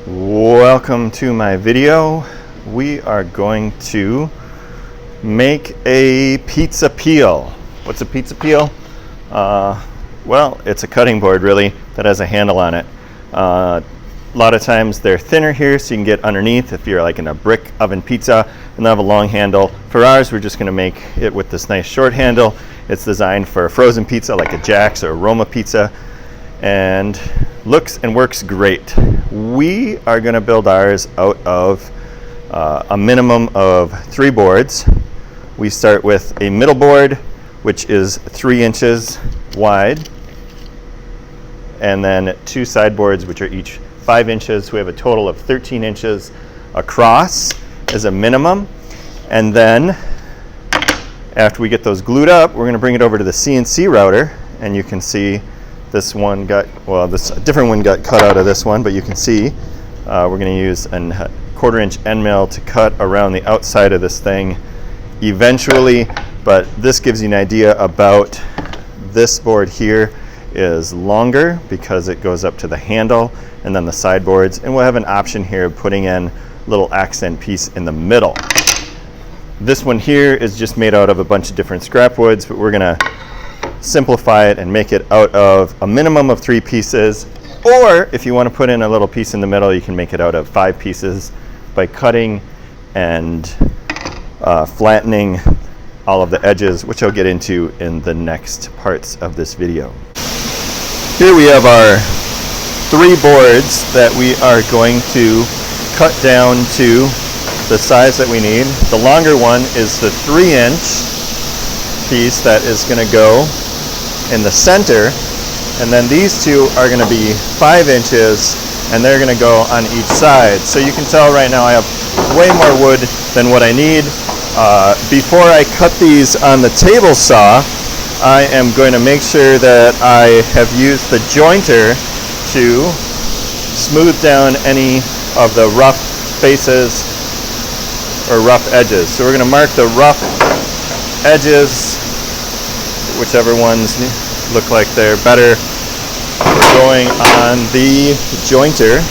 Welcome to my video. We are going to make a pizza peel. What's a pizza peel? Well, it's a cutting board really that has a handle on it. A lot of times they're thinner here so you can get underneath if you're like in a brick oven pizza, and they'll have a long handle. For ours, we're just going to make it with this nice short handle. It's designed for frozen pizza like a Jack's or a Roma pizza, and looks and works great. We are going to build ours out of a minimum of 3 boards. We start with a middle board, which is 3 inches wide, and then 2 side boards, which are each 5 inches. We have a total of 13 inches across as a minimum. And then after we get those glued up, we're going to bring it over to the CNC router, and you can see this one got, well, this a different one got cut out of this one, but you can see we're going to use a 1/4 inch end mill to cut around the outside of this thing eventually, but this gives you an idea about this board here is longer because it goes up to the handle, and then the side boards, and we'll have an option here of putting in a little accent piece in the middle. This one here is just made out of a bunch of different scrap woods, but we're going to simplify it and make it out of a minimum of 3 pieces, or if you want to put in a little piece in the middle, you can make it out of 5 pieces by cutting and flattening all of the edges, which I'll get into in the next parts of this video. Here we have our 3 boards that we are going to cut down to the size that we need. The longer one is the 3-inch piece that is going to go in the center, and then these 2 are going to be 5 inches, and they're going to go on each side. So you can tell right now I have way more wood than what I need. Before I cut these on the table saw, I am going to make sure that I have used the jointer to smooth down any of the rough faces or rough edges. So we're going to mark the rough edges, whichever ones look like they're better. We're going on the jointer.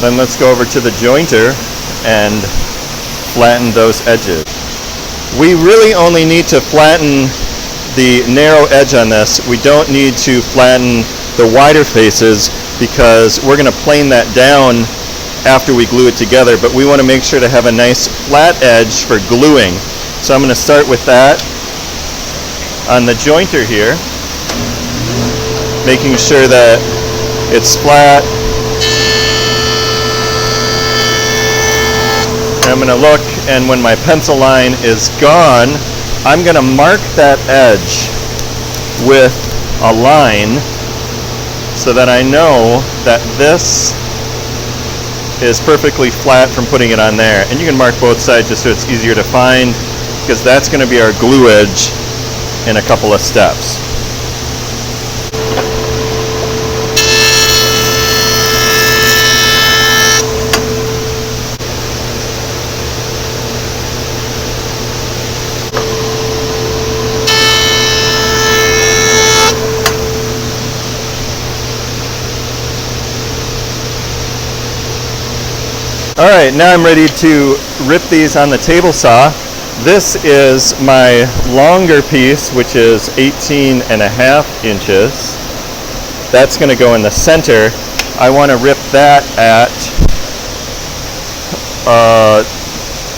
Then let's go over to the jointer and flatten those edges. We really only need to flatten the narrow edge on this. We don't need to flatten the wider faces because we're going to plane that down after we glue it together, but we want to make sure to have a nice flat edge for gluing. So I'm going to start with that on the jointer here, making sure that it's flat. I'm going to look, and when my pencil line is gone, I'm going to mark that edge with a line so that I know that this is perfectly flat from putting it on there. And you can mark both sides just so it's easier to find, because that's going to be our glue edge in a couple of steps. Alright, now I'm ready to rip these on the table saw. This is my longer piece, which is 18.5 inches. That's going to go in the center. I want to rip that at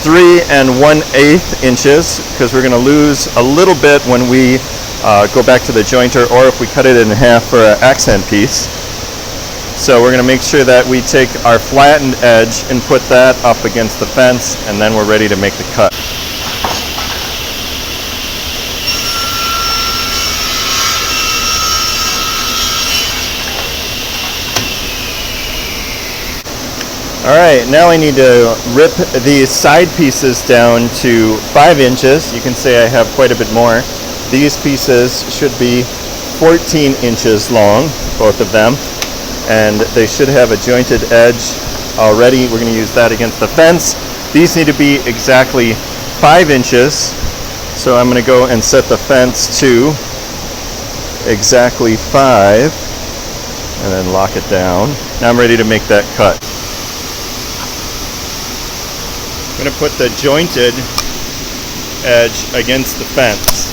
3 1/8 inches because we're going to lose a little bit when we go back to the jointer, or if we cut it in half for an accent piece. So we're going to make sure that we take our flattened edge and put that up against the fence, and then we're ready to make the cut. Alright, now I need to rip these side pieces down to 5 inches. You can say I have quite a bit more. These pieces should be 14 inches long, both of them. And they should have a jointed edge already. We're going to use that against the fence. These need to be exactly 5 inches. So I'm going to go and set the fence to exactly 5, and then lock it down. Now I'm ready to make that cut. I'm going to put the jointed edge against the fence.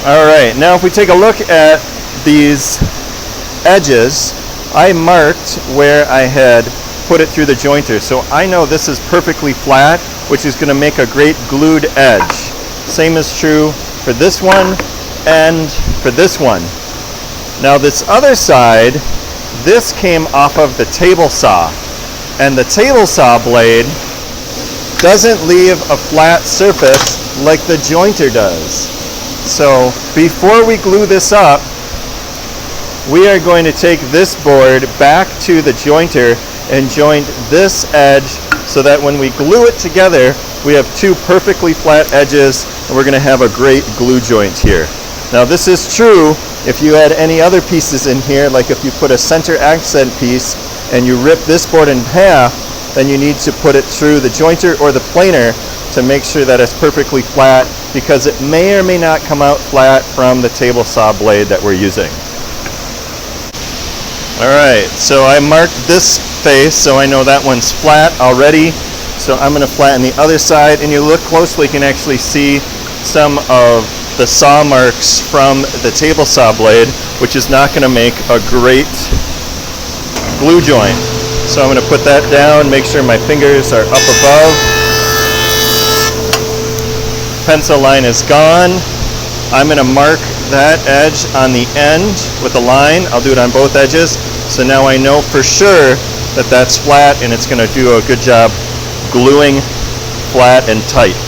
All right, now if we take a look at these edges, I marked where I had put it through the jointer, so I know this is perfectly flat, which is going to make a great glued edge. Same is true for this one and for this one. Now this other side, this came off of the table saw, and the table saw blade doesn't leave a flat surface like the jointer does. So before we glue this up, we are going to take this board back to the jointer and joint this edge so that when we glue it together, we have two perfectly flat edges, and we're going to have a great glue joint here. Now this is true if you had any other pieces in here, like if you put a center accent piece and you rip this board in half, then you need to put it through the jointer or the planer to make sure that it's perfectly flat, because it may or may not come out flat from the table saw blade that we're using. Alright, so I marked this face so I know that one's flat already. So I'm going to flatten the other side, and you look closely, you can actually see some of the saw marks from the table saw blade, which is not going to make a great glue joint. So I'm going to put that down, make sure my fingers are up above. Pencil line is gone. I'm going to mark that edge on the end with a line. I'll do it on both edges. So now I know for sure that that's flat, and it's going to do a good job gluing flat and tight.